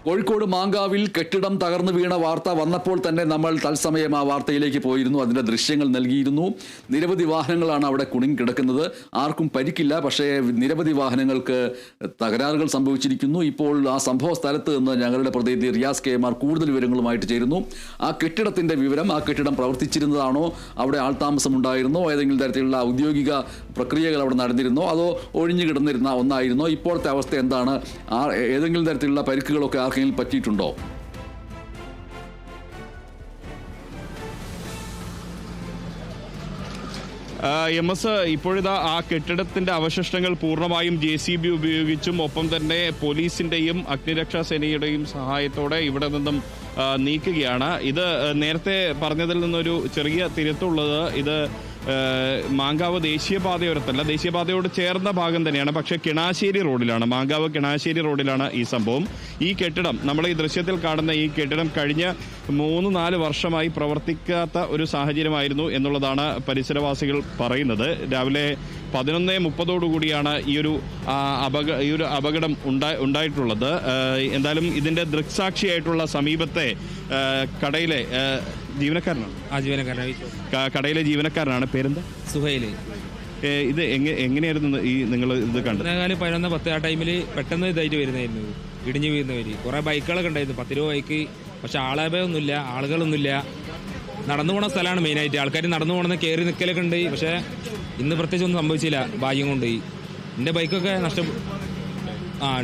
കോഴിക്കോട് മാങ്കാവിൽ കെട്ടിടം തകർന്നു വീണ വാർത്ത വന്നപ്പോൾ തന്നെ നമ്മൾ തത്സമയം ആ വാർത്തയിലേക്ക് പോയിരുന്നു. അതിൻ്റെ ദൃശ്യങ്ങൾ നൽകിയിരുന്നു. നിരവധി വാഹനങ്ങളാണ് അവിടെ കുടുങ്ങി കിടക്കുന്നത്. ആർക്കും പരിക്കില്ല, പക്ഷേ നിരവധി വാഹനങ്ങൾക്ക് തകരാറുകൾ സംഭവിച്ചിരിക്കുന്നു. ഇപ്പോൾ ആ സംഭവ സ്ഥലത്ത് നിന്ന് ഞങ്ങളുടെ പ്രതിനിധി റിയാസ് KM കൂടുതൽ വിവരങ്ങളുമായിട്ട് ചേരുന്നു. ആ കെട്ടിടത്തിൻ്റെ വിവരം, ആ കെട്ടിടം പ്രവർത്തിച്ചിരുന്നതാണോ, അവിടെ ആൾതാമസമുണ്ടായിരുന്നോ, ഏതെങ്കിലും തരത്തിലുള്ള ഔദ്യോഗിക പ്രക്രിയകൾ അവിടെ നടന്നിരുന്നോ, അതോ ഒഴിഞ്ഞു കിടന്നിരുന്ന ഒന്നായിരുന്നോ, ഇപ്പോഴത്തെ അവസ്ഥ എന്താണ്, ഏതെങ്കിലും തരത്തിലുള്ള പരിക്കുകളൊക്കെ ആർക്കെങ്കിലും പറ്റിയിട്ടുണ്ടോ? MS ഇപ്പോഴിതാ ആ കെട്ടിടത്തിന്റെ അവശിഷ്ടങ്ങൾ പൂർണ്ണമായും JCB ഉപയോഗിച്ചും ഒപ്പം തന്നെ പോലീസിന്റെയും അഗ്നിരക്ഷാ സേനയുടെയും സഹായത്തോടെ ഇവിടെ നിന്നും നീക്കുകയാണ്. ഇത് നേരത്തെ പറഞ്ഞതിൽ നിന്നൊരു ചെറിയ തിരുത്തുള്ളത്, ഇത് മാങ്കാവ് ദേശീയപാതയോരത്തല്ല, ദേശീയപാതയോട് ചേർന്ന ഭാഗം തന്നെയാണ്, പക്ഷേ കിണാശ്ശേരി റോഡിലാണ്, മാങ്കാവ് കിണാശ്ശേരി റോഡിലാണ് ഈ സംഭവം. ഈ കെട്ടിടം, നമ്മൾ ഈ ദൃശ്യത്തിൽ കാണുന്ന ഈ കെട്ടിടം കഴിഞ്ഞ 3-4 വർഷമായി പ്രവർത്തിക്കാത്ത ഒരു സാഹചര്യമായിരുന്നു എന്നുള്ളതാണ് പരിസരവാസികൾ പറയുന്നത്. രാവിലെ 11:30 ഈ ഒരു അപകടം ഉണ്ടായിട്ടുള്ളത്. എന്തായാലും ഇതിന്റെ ദൃക്സാക്ഷിയായിട്ടുള്ള സമീപത്തെ കടയിലെ കടയിലെ ജീവനക്കാരനാണ്. പേരെന്താ? സുഹൈല്. ഇത് എങ്ങനെയായിരുന്നു ഈ നിങ്ങൾ ഇത് കണ്ടത്? 11:10 ആ ടൈമില് പെട്ടെന്ന് ഇതായിട്ട് വരുന്നായിരുന്നു, ഇടിഞ്ഞു വീഴുന്നവര്. കുറെ ബൈക്കുകളൊക്കെ ഉണ്ടായിരുന്നു, 10 രൂപ ബൈക്ക്. പക്ഷെ ആളൊന്നുമില്ല, ആളുകളൊന്നുമില്ല. നടന്നു പോണ സ്ഥലമാണ് മെയിനായിട്ട്. ആൾക്കാർ നടന്നു പോണെന്ന് കയറി നിൽക്കലൊക്കെ ഉണ്ട്. പക്ഷെ ഇന്ന് പ്രത്യേകിച്ച് ഒന്നും സംഭവിച്ചില്ല, ഭാഗ്യം കൊണ്ട്. എന്റെ ബൈക്കൊക്കെ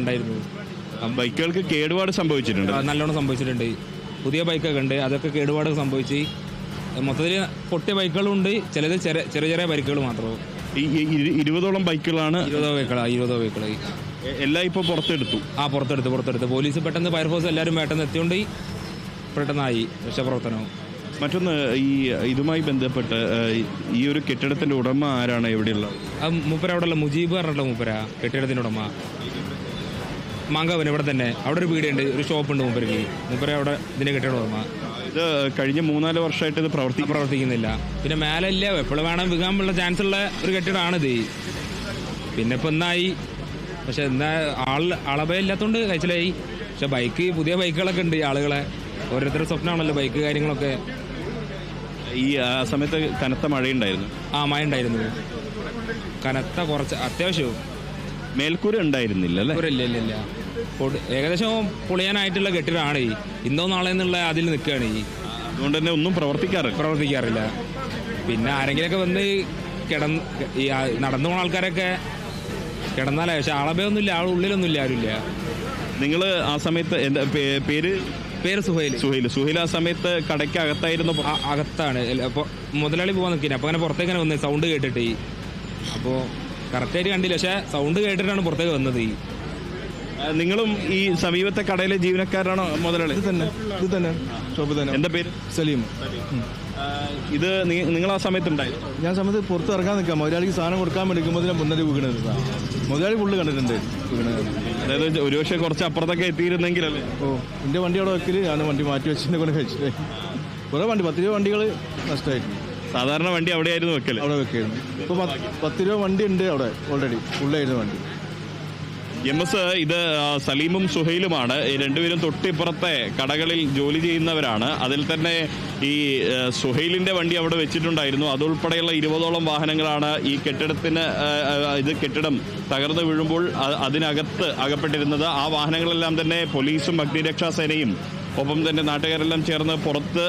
ഉണ്ടായിരുന്നു. ബൈക്കുകൾക്ക് കേടുപാട് സംഭവിച്ചിട്ടുണ്ട്, നല്ലോണം സംഭവിച്ചിട്ടുണ്ട്. പുതിയ ബൈക്കൊക്കെ ഉണ്ട്, അതൊക്കെ കേടുപാട് സംഭവിച്ച് മൊത്തത്തിൽ പൊട്ടിയ ബൈക്കുകളും ഉണ്ട്, ചിലത് ചെറിയ ചെറിയ ബൈക്കുകൾ മാത്രമേ. ഈ 20ഓളം ബൈക്കുകളാണ്? 20 ബൈക്കുകൾ എല്ലാം ഇപ്പോൾ പുറത്തെടുത്തു. പുറത്തെടുത്ത് പോലീസ് പെട്ടെന്ന്, ഫയർഫോഴ്സ് എല്ലാവരും പെട്ടെന്ന് എത്തിയോണ്ട് പെട്ടെന്നായി രക്ഷാപ്രവർത്തനം. മറ്റൊന്ന്, ഇതുമായി ബന്ധപ്പെട്ട് ഈ ഒരു കെട്ടിടത്തിന്റെ ഉടമ ആരാണ്, എവിടെയുള്ള? മൂപ്പര അവിടെയുള്ള മുജീബ് പറഞ്ഞിട്ടുള്ള മൂപ്പര കെട്ടിടത്തിന്റെ ഉടമ. മാങ്കാവിന് ഇവിടെ തന്നെ അവിടെ ഒരു പീടിയുണ്ട്, ഒരു ഷോപ്പുണ്ട് മൂപ്പര അവിടെ ഇതിന്റെ കെട്ടിട ഉടമ. ഇത് കഴിഞ്ഞ 3-4 വർഷമായിട്ട് ഇത് പ്രവർത്തിക്കുന്നില്ല. പിന്നെ മേലെ ഇല്ല, എപ്പോഴും വേണം വിൽക്കാനുള്ള ചാൻസ് ഉള്ള ഒരു കെട്ടിടമാണിത്. പിന്നെ ഇപ്പൊ എന്നായി, പക്ഷെ എന്താ അളഭയില്ലാത്തോണ്ട് കഴിച്ചിലായി. പക്ഷെ പുതിയ ബൈക്കുകളൊക്കെ ഉണ്ട്, ആളുകളെ ഓരോരുത്തരുടെ സ്വപ്നമാണല്ലോ ബൈക്ക് കാര്യങ്ങളൊക്കെ. ഈ സമയത്ത് കനത്ത മഴയുണ്ടായിരുന്നു? മഴ ഉണ്ടായിരുന്നു, കനത്ത കുറച്ച് അത്യാവശ്യവും. മേൽക്കൂര ഉണ്ടായിരുന്നില്ല? ഇല്ല. ഏകദേശം പൊളിയാനായിട്ടുള്ള കെട്ടിടമാണ്. ഇന്നോ നാളെ എന്നുള്ള അതിൽ നിൽക്കുകയാണ്. അതുകൊണ്ട് തന്നെ ഒന്നും പ്രവർത്തിക്കാറില്ല. പിന്നെ ആരെങ്കിലൊക്കെ വന്ന് ഈ നടന്നു പോകുന്ന ആൾക്കാരൊക്കെ കിടന്നാലേ. പക്ഷെ ആളഭയൊന്നുമില്ല, ഉള്ളിലൊന്നുമില്ല, ആരുമില്ല. നിങ്ങൾ ആ സമയത്ത് എന്താ പേര്? സുഹൈൽ. ആ സമയത്ത് കടയ്ക്ക് അകത്തായിരുന്നു? അകത്താണ്. അപ്പോൾ മുതലാളി പോകാൻ നിൽക്കുന്നത്. അപ്പോൾ അങ്ങനെ പുറത്തേക്ക് വന്ന് സൗണ്ട് കേട്ടിട്ട്, അപ്പോൾ കറക്റ്റായിട്ട് കണ്ടില്ല, പക്ഷെ സൗണ്ട് കേട്ടിട്ടാണ് പുറത്തേക്ക് വന്നത്. നിങ്ങളും ഈ സമീപത്തെ കടയിലെ ജീവനക്കാരാണോ? മുതലാളി? ഇത് തന്നെ ഷോപ്പ് തന്നെ. എന്താ പേര്? സലീം. ഇത് നിങ്ങൾ ആ സമയത്ത് ഉണ്ടായി? ഞാൻ സമയത്ത് പുറത്ത് ഇറങ്ങാൻ നിൽക്കാം, മുതലാളിക്ക് സാധനം കൊടുക്കാൻ വേണ്ടിക്കുമ്പോൾ മുന്നേ വീണത്. മുതലാളി ഫുള്ള് കണ്ടിട്ടുണ്ട്. അതായത് ഒരുപക്ഷെ കുറച്ച് അപ്പുറത്തൊക്കെ എത്തിയിരുന്നെങ്കിലല്ലേ? എൻ്റെ വണ്ടി അവിടെ വെക്കല്, ഞാൻ വണ്ടി മാറ്റി വെച്ചിട്ട് കൊണ്ട് കഴിച്ചിട്ടേ. കുറേ വണ്ടി 10 രൂപ വണ്ടികൾ നഷ്ടമായിട്ടുണ്ട്. സാധാരണ വണ്ടി അവിടെയായിരുന്നു വെക്കല്? അവിടെ വെക്കായിരുന്നു. ഇപ്പോൾ 10 രൂപ വണ്ടി ഉണ്ട് അവിടെ, ഓൾറെഡി ഫുള്ളായിരുന്നു വണ്ടി. MS, ഇത് സലീമും സുഹൈലുമാണ്. രണ്ടുപേരും തൊട്ടിപ്പുറത്തെ കടകളിൽ ജോലി ചെയ്യുന്നവരാണ്. അതിൽ തന്നെ ഈ സുഹൈലിന്റെ വണ്ടി അവിടെ വെച്ചിട്ടുണ്ടായിരുന്നു. അതുൾപ്പെടെയുള്ള 20ഓളം വാഹനങ്ങളാണ് ഈ കെട്ടിടം തകർന്നു വീഴുമ്പോൾ അതിനകത്ത് അകപ്പെട്ടിരുന്നത്. ആ വാഹനങ്ങളെല്ലാം തന്നെ പോലീസും അഗ്നിരക്ഷാ സേനയും ഒപ്പം തന്നെ നാട്ടുകാരെല്ലാം ചേർന്ന് പുറത്ത്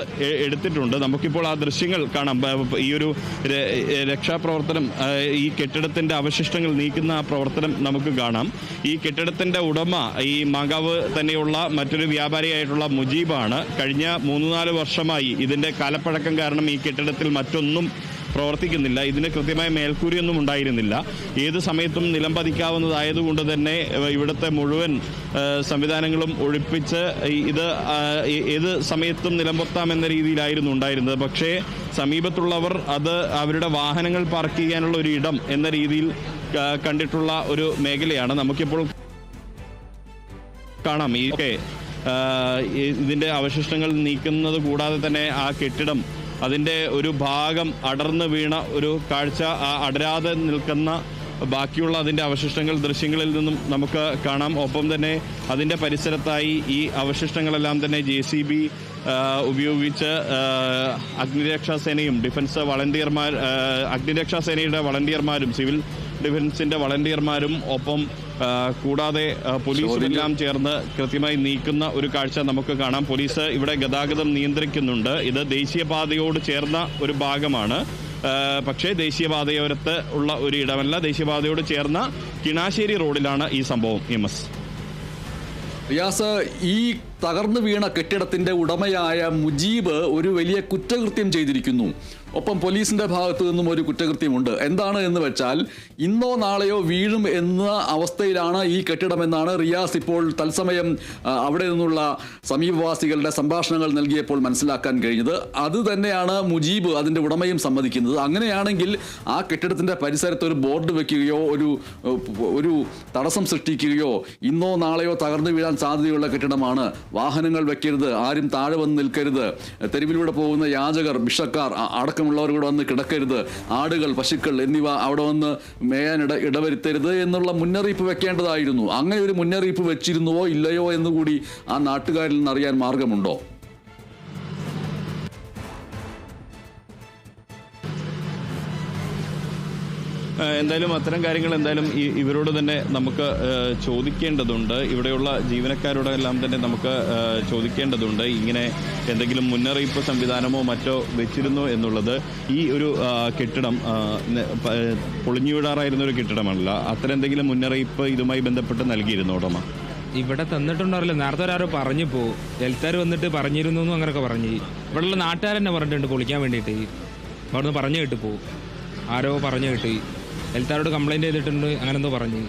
എടുത്തിട്ടുണ്ട്. നമുക്കിപ്പോൾ ആ ദൃശ്യങ്ങൾ കാണാം. ഈ ഒരു രക്ഷാപ്രവർത്തനം, ഈ കെട്ടിടത്തിന്റെ അവശിഷ്ടങ്ങൾ നീക്കുന്ന ആ പ്രവർത്തനം നമുക്ക് കാണാം. ഈ കെട്ടിടത്തിന്റെ ഉടമ ഈ മാങ്കാവ് തന്നെയുള്ള മറ്റൊരു വ്യാപാരിയായിട്ടുള്ള മുജീബാണ്. കഴിഞ്ഞ 3-4 വർഷമായി ഇതിന്റെ കാലപ്പഴക്കം കാരണം ഈ കെട്ടിടത്തിൽ മറ്റൊന്നും പ്രവർത്തിക്കുന്നില്ല. ഇതിന് കൃത്യമായ മേൽക്കൂരയൊന്നും ഉണ്ടായിരുന്നില്ല. ഏത് സമയത്തും നിലം പതിക്കാവുന്നതായതുകൊണ്ട് തന്നെ ഇവിടുത്തെ മുഴുവൻ സംവിധാനങ്ങളും ഒഴിപ്പിച്ച് ഇത് ഏത് സമയത്തും നിലംപൊത്താമെന്ന രീതിയിലായിരുന്നു ഉണ്ടായിരുന്നത്. പക്ഷേ സമീപത്തുള്ളവർ അത് അവരുടെ വാഹനങ്ങൾ പാർക്ക് ചെയ്യാനുള്ള ഒരു ഇടം എന്ന രീതിയിൽ കണ്ടിട്ടുള്ള ഒരു മേഖലയാണ്. നമുക്കിപ്പോൾ കാണാം ഇതിന്റെ അവശിഷ്ടങ്ങൾ നീക്കുന്നത് കൂടാതെ തന്നെ ആ കെട്ടിടം അതിൻ്റെ ഒരു ഭാഗം അടർന്നു വീണ ഒരു കാഴ്ച, ആ അടരാതെ നിൽക്കുന്ന ബാക്കിയുള്ള അതിൻ്റെ അവശിഷ്ടങ്ങൾ ദൃശ്യങ്ങളിൽ നിന്നും നമുക്ക് കാണാം. ഒപ്പം തന്നെ അതിൻ്റെ പരിസരത്തായി ഈ അവശിഷ്ടങ്ങളെല്ലാം തന്നെ JCB ഉപയോഗിച്ച് അഗ്നിരക്ഷാസേനയും ഡിഫൻസ് വളണ്ടിയർമാർ അഗ്നിരക്ഷാസേനയുടെ വളണ്ടിയർമാരും സിവിൽ ഡിഫൻസിൻ്റെ വളണ്ടിയർമാരും ഒപ്പം കൂടാതെ പോലീസും എല്ലാം ചേർന്ന് കൃത്യമായി നീക്കുന്ന ഒരു കാഴ്ച നമുക്ക് കാണാം. പോലീസ് ഇവിടെ ഗതാഗതം നിയന്ത്രിക്കുന്നുണ്ട്. ഇത് ദേശീയപാതയോട് ചേർന്ന ഒരു ഭാഗമാണ്. പക്ഷേ ദേശീയപാതയോരത്ത് ഉള്ള ഒരു ഇടമല്ല. ദേശീയപാതയോട് ചേർന്ന കിണാശ്ശേരി റോഡിലാണ് ഈ സംഭവം. MS റിയാസ്, ഈ തകർന്നു വീണ കെട്ടിടത്തിന്റെ ഉടമയായ മുജീബ് ഒരു വലിയ കുറ്റകൃത്യം ചെയ്തിരിക്കുന്നു. ഒപ്പം പോലീസിന്റെ ഭാഗത്തു നിന്നും ഒരു കുറ്റകൃത്യമുണ്ട്. എന്താണ് എന്ന് വെച്ചാൽ ഇന്നോ നാളെയോ വീഴും എന്ന അവസ്ഥയിലാണ് ഈ കെട്ടിടമെന്നാണ് റിയാസ് ഇപ്പോൾ തത്സമയം അവിടെ നിന്നുള്ള സമീപവാസികളുടെ സംഭാഷണങ്ങൾ നൽകിയപ്പോൾ മനസ്സിലാക്കാൻ കഴിഞ്ഞത്. അത് തന്നെയാണ് മുജീബ് അതിന്റെ ഉടമയും സമ്മതിക്കുന്നത്. അങ്ങനെയാണെങ്കിൽ ആ കെട്ടിടത്തിന്റെ പരിസരത്ത് ഒരു ബോർഡ് വെക്കുകയോ ഒരു തടസ്സം സൃഷ്ടിക്കുകയോ ഇന്നോ നാളെയോ തകർന്നു വീഴാൻ സാധ്യതയുള്ള കെട്ടിടമാണ്, വാഹനങ്ങൾ വെക്കരുത്, ആരും താഴെ വന്ന് നിൽക്കരുത്, തെരുവിലൂടെ പോകുന്ന യാചകർ, ഭിക്ഷക്കാർ അടക്കമുള്ളവർ കൂടെ വന്ന് കിടക്കരുത്, ആടുകൾ, പശുക്കൾ എന്നിവ അവിടെ വന്ന് മേയാൻ ഇടവരുത്തരുത് എന്നുള്ള മുന്നറിയിപ്പ് വെക്കേണ്ടതായിരുന്നു. അങ്ങനെ ഒരു മുന്നറിയിപ്പ് വെച്ചിരുന്നുവോ ഇല്ലയോ എന്നുകൂടി ആ നാട്ടുകാരിൽ നിന്ന് അറിയാൻ മാർഗമുണ്ടോ? എന്തായാലും അത്തരം കാര്യങ്ങൾ എന്തായാലും ഇവരോട് തന്നെ നമുക്ക് ചോദിക്കേണ്ടതുണ്ട്. ഇവിടെയുള്ള ജീവനക്കാരോടെല്ലാം തന്നെ നമുക്ക് ചോദിക്കേണ്ടതുണ്ട്. ഇങ്ങനെ എന്തെങ്കിലും മുന്നറിയിപ്പ് സംവിധാനമോ മറ്റോ വെച്ചിരുന്നോ എന്നുള്ളത്. ഈ ഒരു കെട്ടിടം പൊളിഞ്ഞു വീഴാറായിരുന്ന ഒരു കെട്ടിടമല്ല. അത്തരം എന്തെങ്കിലും മുന്നറിയിപ്പ് ഇതുമായി ബന്ധപ്പെട്ട് നൽകിയിരുന്നോ ഉടമ? ഇവിടെ തന്നിട്ടുണ്ടാവില്ല. നേരത്തെ ഒരാരോ പറഞ്ഞു പോകും, ഹെൽത്തുകാർ വന്നിട്ട് പറഞ്ഞിരുന്നു അങ്ങനെയൊക്കെ പറഞ്ഞ് ഇവിടെയുള്ള നാട്ടുകാരെന്നെ പറഞ്ഞിട്ടുണ്ട് പൊളിക്കാൻ വേണ്ടിയിട്ട്. അവിടുന്ന് പറഞ്ഞു കേട്ട് പോകും, ആരോ പറഞ്ഞു കേട്ട് ഹെൽത്തുകാരോട് കംപ്ലൈൻറ്റ് ചെയ്തിട്ടുണ്ട് അങ്ങനെ എന്തോ പറഞ്ഞു.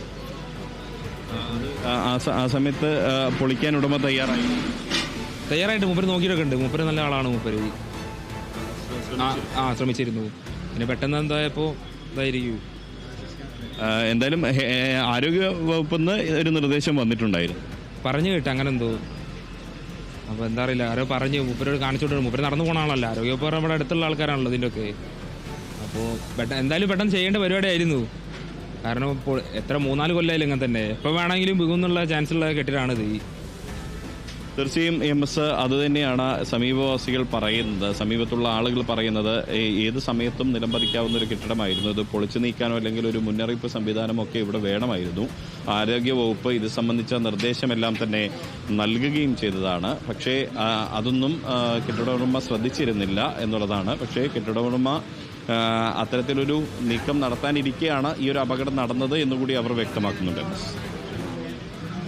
ആ സമയത്ത് പൊളിക്കാൻ ഉടമ തയ്യാറായിട്ട് മൂപ്പര് നോക്കിയിട്ടൊക്കെ ഉണ്ട്. മൂപ്പര് നല്ല ആളാണ്. മൂപ്പര് ശ്രമിച്ചിരുന്നു. പിന്നെ പെട്ടെന്ന് എന്തായപ്പോൾ ഇതായിരിക്കും. എന്തായാലും ആരോഗ്യ വകുപ്പിൽ നിന്ന് ഒരു നിർദ്ദേശം വന്നിട്ടുണ്ടായിരുന്നു, പറഞ്ഞു കേട്ട് അങ്ങനെ എന്തോ. അപ്പോൾ എന്താ അറിയില്ല, ആരോ പറഞ്ഞു മൂപ്പരോട് കാണിച്ചോണ്ട്. മൂപ്പര് നടന്നു പോകണ ആളല്ല, ആരോഗ്യവകുപ്പ് നമ്മുടെ അടുത്തുള്ള ആൾക്കാരാണല്ലോ ഇതിൻ്റെയൊക്കെ. അപ്പോൾ എന്തായാലും പെട്ടെന്ന് ചെയ്യേണ്ട പരിപാടിയായിരുന്നു. കാരണം ഇപ്പോൾ എത്ര 3-4 കൊല്ലമായാലും ഇങ്ങനെ തന്നെ എപ്പോൾ വേണമെങ്കിലും വീകുന്നുള്ള ചാൻസുള്ള കെട്ടിടമാണിത്. തീർച്ചയായും MS അതുതന്നെയാണ് സമീപവാസികൾ പറയുന്നത്. സമീപത്തുള്ള ആളുകൾ പറയുന്നത് ഏത് സമയത്തും നിലംപതിക്കാവുന്ന ഒരു കെട്ടിടമായിരുന്നു. ഇത് പൊളിച്ചു നീക്കാനോ അല്ലെങ്കിൽ ഒരു മുന്നറിയിപ്പ് സംവിധാനമൊക്കെ ഇവിടെ വേണമായിരുന്നു. ആരോഗ്യവകുപ്പ് ഇത് സംബന്ധിച്ച നിർദ്ദേശമെല്ലാം തന്നെ നൽകുകയും ചെയ്തതാണ്. പക്ഷേ അതൊന്നും കെട്ടിട ഉടമ ശ്രദ്ധിച്ചിരുന്നില്ല എന്നുള്ളതാണ്. പക്ഷേ കെട്ടിട ഉടമ അത്തരത്തിലൊരു നീക്കം നടത്താനിരിക്കെയാണ് ഈ ഒരു അപകടം നടന്നത് എന്നുകൂടി അവർ വ്യക്തമാക്കുന്നുണ്ട്.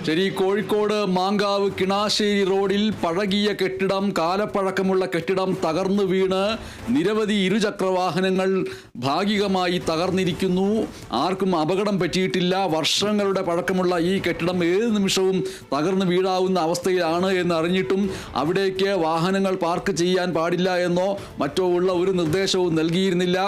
ശരി, കോഴിക്കോട് മാങ്കാവ് കിണാശ്ശേരി റോഡിൽ പഴകിയ കെട്ടിടം, കാലപ്പഴക്കമുള്ള കെട്ടിടം തകർന്നു വീണ് നിരവധി ഇരുചക്രവാഹനങ്ങൾ ഭാഗികമായി തകർന്നിരിക്കുന്നു. ആർക്കും അപകടം പറ്റിയിട്ടില്ല. വർഷങ്ങളുടെ പഴക്കമുള്ള ഈ കെട്ടിടം ഏത് നിമിഷവും തകർന്നു വീഴാവുന്ന അവസ്ഥയിലാണ് എന്നറിഞ്ഞിട്ടും അവിടേക്ക് വാഹനങ്ങൾ പാർക്ക് ചെയ്യാൻ പാടില്ല എന്നോ മറ്റോ ഉള്ള ഒരു നിർദ്ദേശവും നൽകിയിരുന്നില്ല.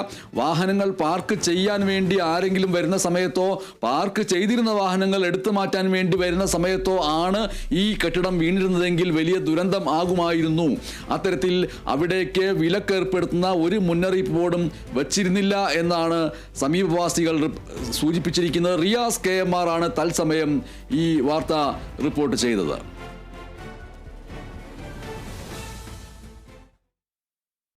വാഹനങ്ങൾ പാർക്ക് ചെയ്യാൻ വേണ്ടി ആരെങ്കിലും വരുന്ന സമയത്തോ പാർക്ക് ചെയ്തിരുന്ന വാഹനങ്ങൾ എടുത്തു മാറ്റാൻ വേണ്ടി വരുന്ന സമയത്തോ ആണ് ഈ കെട്ടിടം വീണിരുന്നതെങ്കിൽ വലിയ ദുരന്തം ആകുമായിരുന്നു. അത്തരത്തിൽ അവിടേക്ക് വിലക്കേർപ്പെടുത്തുന്ന ഒരു മുന്നറിയിപ്പ് ബോർഡും വച്ചിരുന്നില്ല എന്നാണ് സമീപവാസികൾ സൂചിപ്പിച്ചിരിക്കുന്നത്. റിയാസ് KMR ആണ് തത്സമയം ഈ വാർത്ത റിപ്പോർട്ട് ചെയ്തത്.